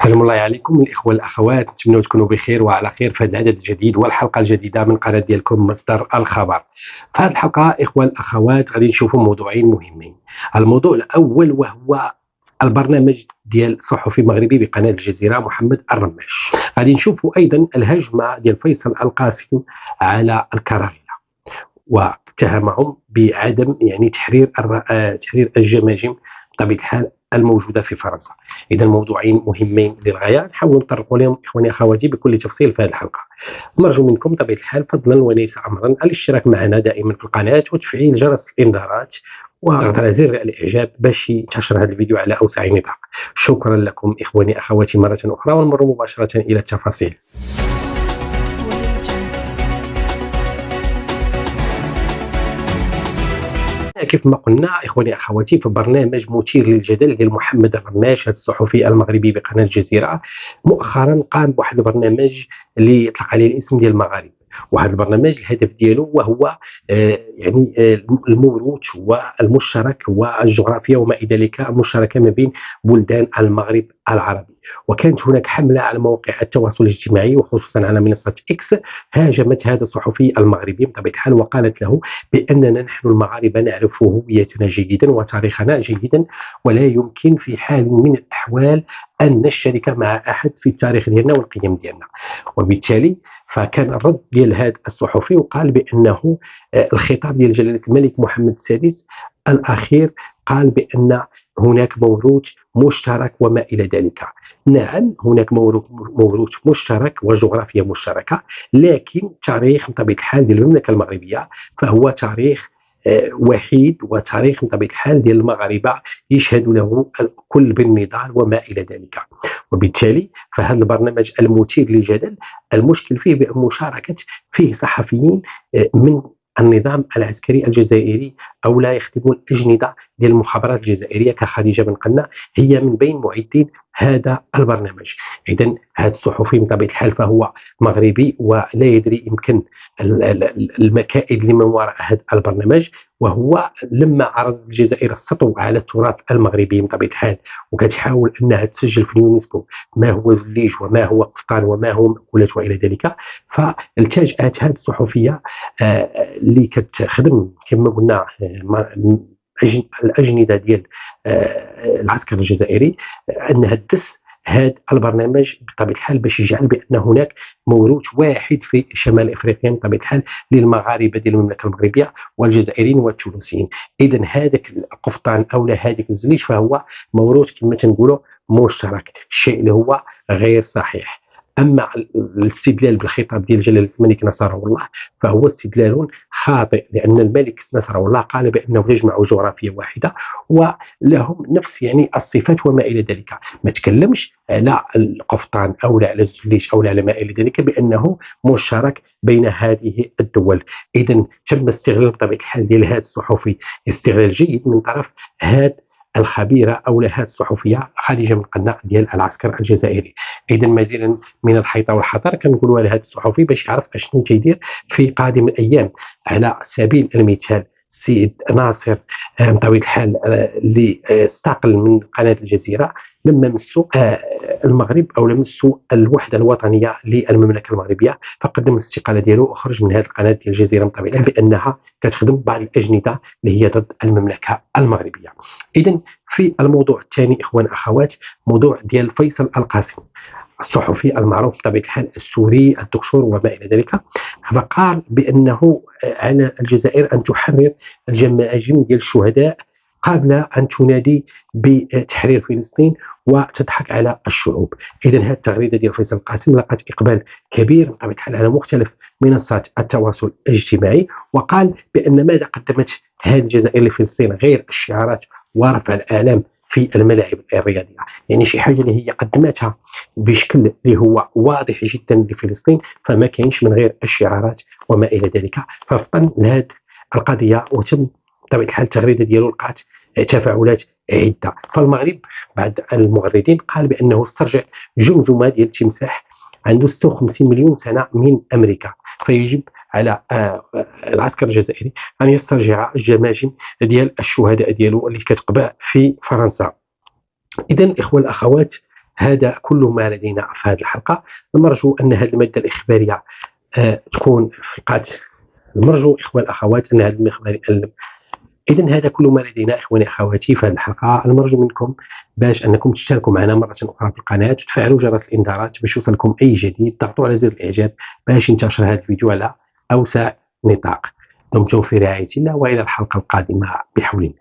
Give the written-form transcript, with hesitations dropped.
سلام الله عليكم الإخوة الأخوات، نتمنى تكونوا بخير وعلى خير في هذا العدد الجديد والحلقة الجديدة من قناة ديالكم مصدر الخبر. في هذه الحلقة إخوة الأخوات غادي نشوفوا موضوعين مهمين. الموضوع الأول وهو البرنامج ديال صحفي مغربي بقناة الجزيرة محمد الرماش. غادي نشوفوا أيضا الهجمة ديال فيصل القاسم على الكراهية واتهمهم بعدم تحرير الجماجم بطبيعة الحال الموجودة في فرنسا. إذا موضوعين مهمين للغاية، نحاول نطرق لهم إخواني أخواتي بكل تفصيل في هذه الحلقة. نرجو منكم بطبيعة الحال فضلا وليس أمرا الاشتراك معنا دائما في القناة وتفعيل جرس الإنذارات وضغط على زر الإعجاب باش ينتشر هذا الفيديو على أوسع نطاق. شكرا لكم إخواني أخواتي مرة أخرى، ونمر مباشرة إلى التفاصيل. كيف ما قلنا إخواني أخواتي في برنامج مثير للجدل ديال محمد الرماش، هذا الصحفي المغربي بقناة الجزيرة، مؤخرا قام بواحد البرنامج اللي يطلق عليه الاسم ديال المغاربة. وهذا البرنامج الهدف ديالو وهو الموروث والمشترك والجغرافيا وما إلى ذلك، المشتركة ما بين بلدان المغرب العربي. وكانت هناك حملة على مواقع التواصل الاجتماعي وخصوصا على منصة إكس هاجمت هذا الصحفي المغربي بطبيعة الحال، وقالت له بأننا نحن المغاربة نعرف هويتنا جيدا وتاريخنا جيدا، ولا يمكن في حال من الأحوال أن نشترك مع أحد في التاريخ ديالنا والقيم ديالنا. وبالتالي فكان الرد ديال هذا الصحفي وقال بأنه الخطاب ديال جلالة الملك محمد السادس الأخير قال بأن هناك موروث مشترك وما إلى ذلك. نعم، هناك موروث مشترك وجغرافيا مشتركة، لكن تاريخ بطبيعة الحال ديال المملكة المغربية فهو تاريخ وحيد، وتاريخ بطبيعة الحال ديال المغاربة يشهد له الكل بالنضال وما إلى ذلك. وبالتالي فهذا البرنامج المثير للجدل المشكل فيه بمشاركة فيه صحفيين من النظام العسكري الجزائري أو لا يخدمون الأجندة ديال المخابرات الجزائرية كخديجة بن قنة، هي من بين معدين هذا البرنامج. إذن هذا الصحفي بطبيعة الحال فهو مغربي ولا يدري يمكن المكائد لمن وراء هذا البرنامج. وهو لما عرض الجزائر السطو على التراث المغربي بطبيعة الحال وكتحاول أنها تسجل في اليونسكو ما هو زليج وما هو قفطان وما هو مأكولات وإلى ذلك، فالتجأت هذه الصحفية اللي كتخدم كما قلنا الأجندة ديال العسكر الجزائري أنها تدس هذا البرنامج بطبيعة الحال باش يجعل بأن هناك موروث واحد في شمال إفريقيا بطبيعة الحال للمغاربة ديال المملكة المغربية والجزائريين والتونسيين. إذن هذاك القفطان أو هذاك الزليج فهو موروث كما تنقولوا مشترك، الشيء اللي هو غير صحيح. أما الاستدلال بالخطاب ديال جلالة الملك نصره الله فهو استدلال خاطئ، لأن الملك نصره الله قال بأنه يجمع جغرافيا واحدة ولهم نفس الصفات وما إلى ذلك. ما تكلمش على القفطان أو على الزليج أو على ما إلى ذلك بأنه مشترك بين هذه الدول. إذن تم استغلال بطبيعة الحال ديال هذا الصحفي استغلال جيد من طرف هذا الخبيرة أو هذه الصحفية خديجة بن قنة ديال العسكر الجزائري. إذا مزيدا من الحيطة والحذر كنقولوا على هذا الصحفي باش يعرف اشنو تيدير في قادم الأيام. على سبيل المثال السيد ناصر بطبيعة الحال اللي استقل من قناة الجزيرة لما مسوا المغرب أو لمسوا الوحدة الوطنية للمملكة المغربية فقدم الاستقالة ديالو وخرج من هذه القناة ديال الجزيرة بطبيعة الحال بأنها كتخدم بعض الأجندة اللي هي ضد المملكة المغربية. إذن في الموضوع الثاني إخوان أخوات موضوع ديال فيصل القاسم الصحفي المعروف بطبيعة الحال السوري الدكتور وما إلى ذلك، فقال بأنه على الجزائر أن تحرر الجماجم ديال الشهداء قبل أن تنادي بتحرير فلسطين وتضحك على الشعوب. إذن هذه التغريدة ديال فيصل القاسم لقت إقبال كبير بطبيعة الحال على مختلف منصات التواصل الاجتماعي، وقال بأن ماذا قدمت هذه الجزائر لفلسطين غير الشعارات ورفع الأعلام في الملاعب الرياضية، شي حاجة اللي هي قدمتها بشكل اللي هو واضح جدا لفلسطين فما كاينش من غير الشعارات وما إلى ذلك. ففطن لهذه القضية وتم بطبيعة الحال التغريدة ديالو لقات تفاعلات عدة. فالمغرب بعد المغردين قال بأنه استرجع جمجمة ديال التمساح عنده 56 مليون سنة من أمريكا، فيجب على العسكر الجزائري أن يسترجع الجماجم ديال الشهداء ديالو اللي كتقبع في فرنسا. إذن إخوة الأخوات هذا كل ما لدينا في هذه الحلقة. نرجو أن هذه المادة الإخبارية تكون فقط، نرجو إخوان الأخوات أن هذا الإخباري. إذن هذا كل ما لدينا إخواني أخواتي في هذه الحلقة. نرجو منكم باش أنكم تشتركوا معنا مرة أخرى في القناة، وتفعلوا جرس الإنذارات باش يوصلكم أي جديد، ضغطوا على زر الإعجاب باش ينتشر هذا الفيديو على أوسع نطاق. دمتم في رعاية الله، وإلى الحلقة القادمة بحول الله.